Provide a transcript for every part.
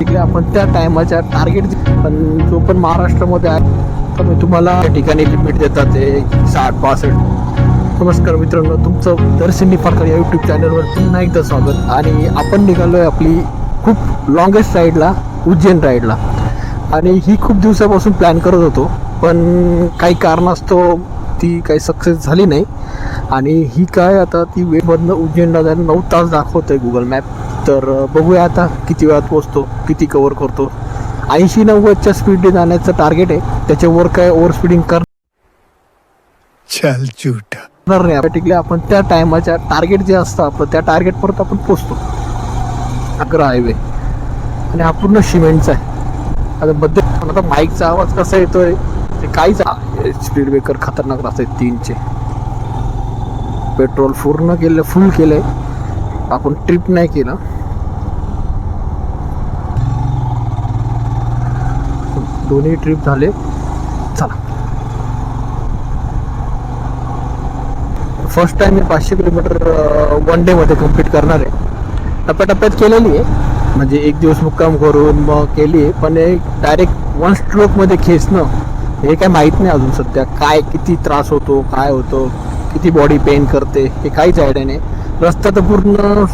तिकडे आपण त्या टायमाच्या टार्गेट पण जो पण महाराष्ट्रामध्ये आहे तर मी तुम्हाला या ठिकाणी लिमिट देतात ते 60-65. नमस्कार मित्रांनो, तुमचं दर्शन निफाडकर या यूट्यूब चॅनलवर पुन्हा एकदा स्वागत. आणि आपण निघालोय आपली खूप लॉंगेस्ट राईडला, उज्जैन राईडला. आणि ही खूप दिवसापासून प्लॅन करत होतो, पण काही कारणास्तव ती काही सक्सेस झाली नाही. आणि ही काय आता ती वेळमधनं उज्जैनला जायला 9 तास दाखवतोय गुगल मॅप. तर बघूया आता किती वेळात पोहोचतो, किती कव्हर करतो. 80-90च्या स्पीडने जाण्याचं टार्गेट आहे, त्याच्यावर काय ओव्हर स्पीडिंग करणार नाही. टिकले आपण त्या टायमाच्या टार्गेट जे असतं आपलं त्या टार्गेट परत आपण पोचतो. अकरा हायवे आणि हा पूर्ण सिमेंटचा आहे. आता मध्ये आता माईकचा आवाज कसा येतोय ते काहीच. स्पीड ब्रेकर खतरनाक असते 3चे. पेट्रोल पूर्ण केलं, फुल केलंय. आपण ट्रिप नाही केलं. दोन्ही ट्रिप झाले. चला, फर्स्ट टाइम मी 500 किलोमीटर 1 डे मध्ये कम्प्लीट करणार आहे. टप्प्याटप्प्यात केलेली आहे, म्हणजे एक दिवस मुक्काम करून मग केली आहे. पण एक डायरेक्ट 1 स्ट्रोक मध्ये खेचणं हे काय माहीत नाही अजून सध्या. काय किती त्रास होतो, काय होतो, किती बॉडी पेन करते हे काहीच आयडिया नाही. रस्ता तर पूर्ण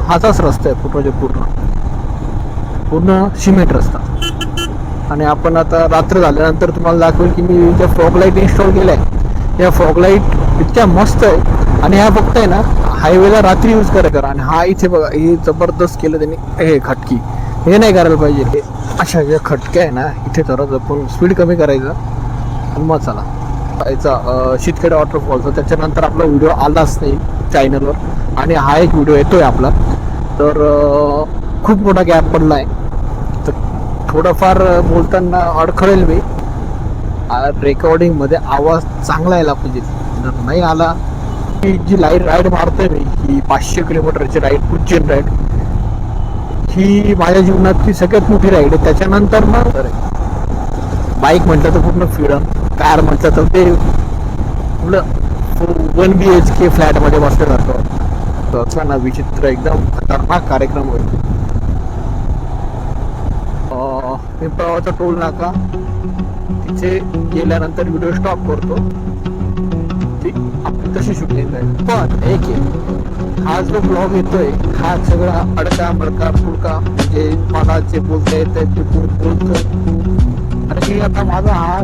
हाचाच रस्ता आहे, म्हणजे पूर्ण सिमेंट रस्ता. आणि आपण आता रात्र झाल्यानंतर तुम्हाला दाखवेल की मी ज्या फॉग लाईट इन्स्टॉल केल्या आहे, या फॉग लाईट इतक्या मस्त आहे. आणि ह्या फक्त आहे ना हायवेला रात्री यूज करा. आणि हा इथे बघा, हे जबरदस्त केलं त्यांनी. हे खटकी हे नाही करायला पाहिजे. हे अशा ज्या खटक्या आहे ना, इथे जरा जपून स्पीड कमी करायचं. आणि मग चला याचा शीतखेडा वॉटरफॉलचा त्याच्यानंतर आपला व्हिडिओ आलाच नाही चॅनलवर. आणि हा एक व्हिडिओ येतोय आपला, तर खूप मोठा गॅप पडला आहे. तर थोडंफार बोलताना अडखळेल मी. रेकॉर्डिंगमध्ये आवाज चांगला यायला पाहिजे. जर नाही आला, जी राईड मारतोय मी, ही 500 किलोमीटरची राईड, उज्जैन राईड, ही माझ्या जीवनातली सगळ्यात मोठी राईड आहे. त्याच्यानंतर मग बाईक म्हटलं तर पूर्ण फ्रीडम, कार म्हटलं तर ते आपलं 1 BHK फ्लॅटमध्ये बसल्यासारखं असला ना, विचित्र एकदम खतरनाक कार्यक्रम होईल. पिंपळगावचा टोल नाका, तिथे गेल्यानंतर व्हिडिओ स्टॉप करतो. आपली तशी शूटिंग आहे. पण एक हा जो ब्लॉग येतोय, हा सगळा अडका मडका फुडका, म्हणजे मला जे बोलता येतंय ते बोलतोय. आणि आता माझा हा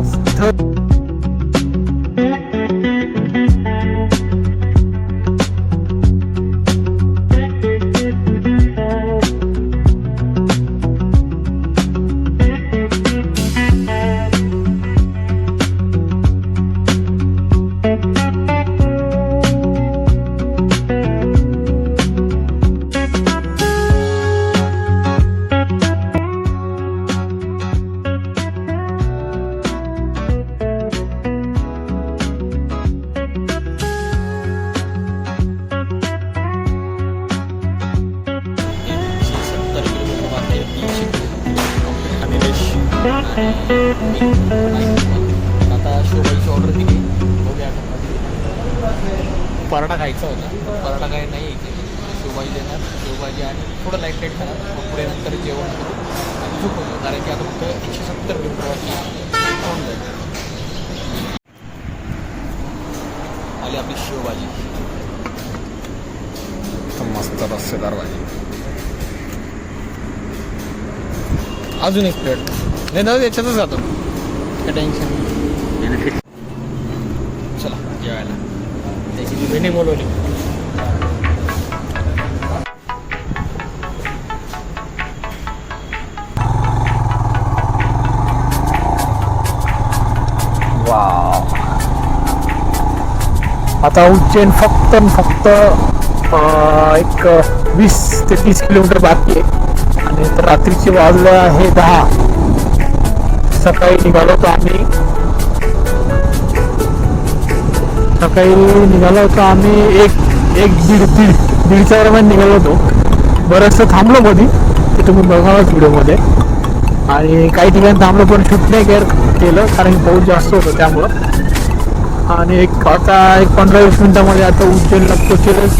आता शोभाची ऑर्डर दिली. बघूया पराठा खायचा होता, पराठा काही नाही इथे. शोभाजी देणार, शोभाजी आणि थोडं लाईट खाणार. मग पुढे नंतर जेवण करू आणि झोपवतो, कारण की आता फक्त 170 किलोमीटर होऊन जाईल. आली आपली शेवभाजी, मस्त रस्सेदार भाजी. अजून एक प्लेट नाही दादा, याच्यातच जातो, काय टेन्शन नाही. चला जेवायला. त्याची बहिणी बोलवली. वाव, आता उज्जैन फक्त एक 20 ते 30 किलोमीटर बाकी आहे. आणि तर रात्रीची वाजले आहे 10. सकाळी निघालो होतो आम्ही 1-1:30च्या दरम्यान निघालो होतो. बरंचसं थांबलो मध्ये, ते तुम्ही बघावाच व्हिडिओमध्ये. आणि काही ठिकाणी थांबलो पण शूट नाही केलं, कारण पाऊस जास्त होतं त्यामुळं. आणि आता 15-20 मिनिटामध्ये आता उज्जैनला पोहोचेलच.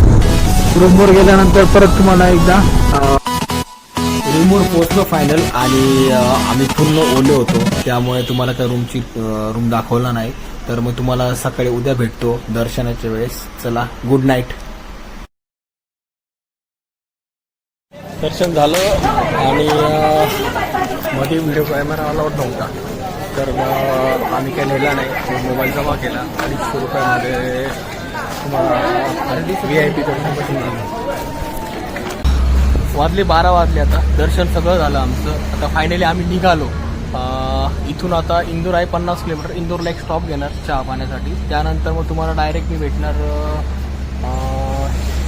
रूमवर गेल्यानंतर परत तुम्हाला एकदा रूमवर पोहोचलो फायनल आणि आम्ही पूर्ण ओले होतो, त्यामुळे तुम्हाला त्या रूम दाखवला नाही. तर मग तुम्हाला सकाळी उद्या भेटतो दर्शनाच्या वेळेस. चला, गुड नाईट. दर्शन झालं आणि मध्ये व्हिडिओ कॅमेरा अलाउड नव्हता, तर मग आम्ही काही नेला नाही. मोबाईल जमा केला. 250 रुपयामध्ये तुम्हाला VIP दर्शन वाजले 12 वाजले. आता दर्शन सगळं झालं आमचं. आता फायनली आम्ही निघालो. इथून आता इंदूर आहे 50 किलोमीटर. इंदूरला एक स्टॉप घेणार चहा पाण्यासाठी. त्यानंतर मग तुम्हाला डायरेक्ट मी भेटणार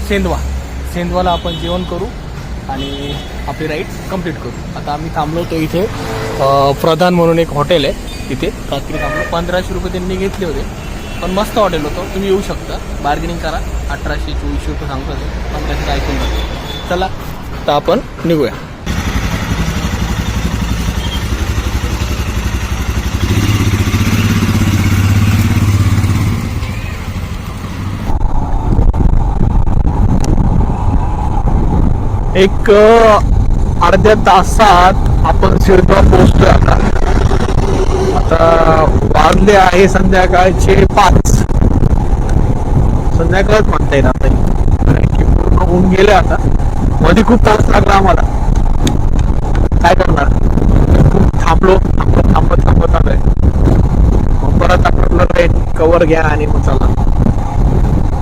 सेंदवाला. आपण जेवण करू आणि आपली राईड कंप्लीट करू. आता आम्ही थांबलो होतो इथे. प्रधान म्हणून एक हॉटेल आहे, तिथे रात्री थांबलो. 1500 रुपये त्यांनी घेतले होते, पण मस्त हॉटेल होतं. तुम्ही येऊ शकता, बार्गेनिंग करा. 1800-2400 रुपये सांगतो ते, 1500 ऐकून जातो. चला, आता आपण निघूया. एक अर्ध्या तासात आपण सेंदवार पोहोचतोय. आता वाजले आहे संध्याकाळचे 5. संध्याकाळच म्हणता येईल आता, पूर्ण होऊन गेले. आता मध्ये खूप त्रास लागला आम्हाला, काय करणार. खूप थांबत आलोय. मग परत आपल्याला रेन कवर घ्या आणि मग चला.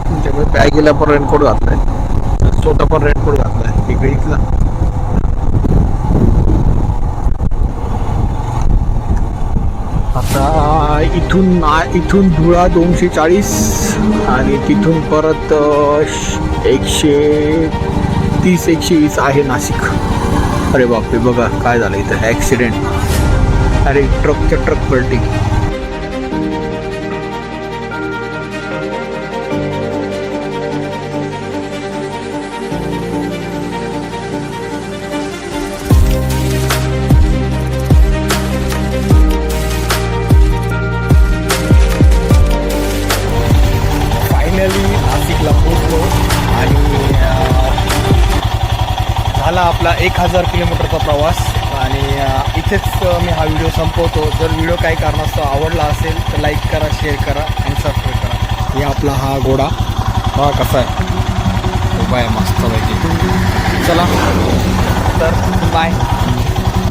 तुमच्याकडे बॅगेला पण रेनकोट घातलाय, स्वतः पण रेनकोट घातलाय इकडे. आता इथून धुळा 240 आणि तिथून परत 130-120 आहे नाशिक. अरे बापरे, बघा काय झालं इथं. ॲक्सिडेंट. अरे ट्रक पलटी. नाशिकला पोहोचलो आणि झाला आपला 1000 किलोमीटरचा प्रवास. आणि इथेच मी हा व्हिडिओ संपवतो. जर व्हिडिओ काही कारणास्तव आवडला असेल तर लाईक करा, शेअर करा आणि सबस्क्राईब करा. हे आपला हा घोडा हा कसा आहे, उभा आहे मस्त पाहिजे. चला तर बाय.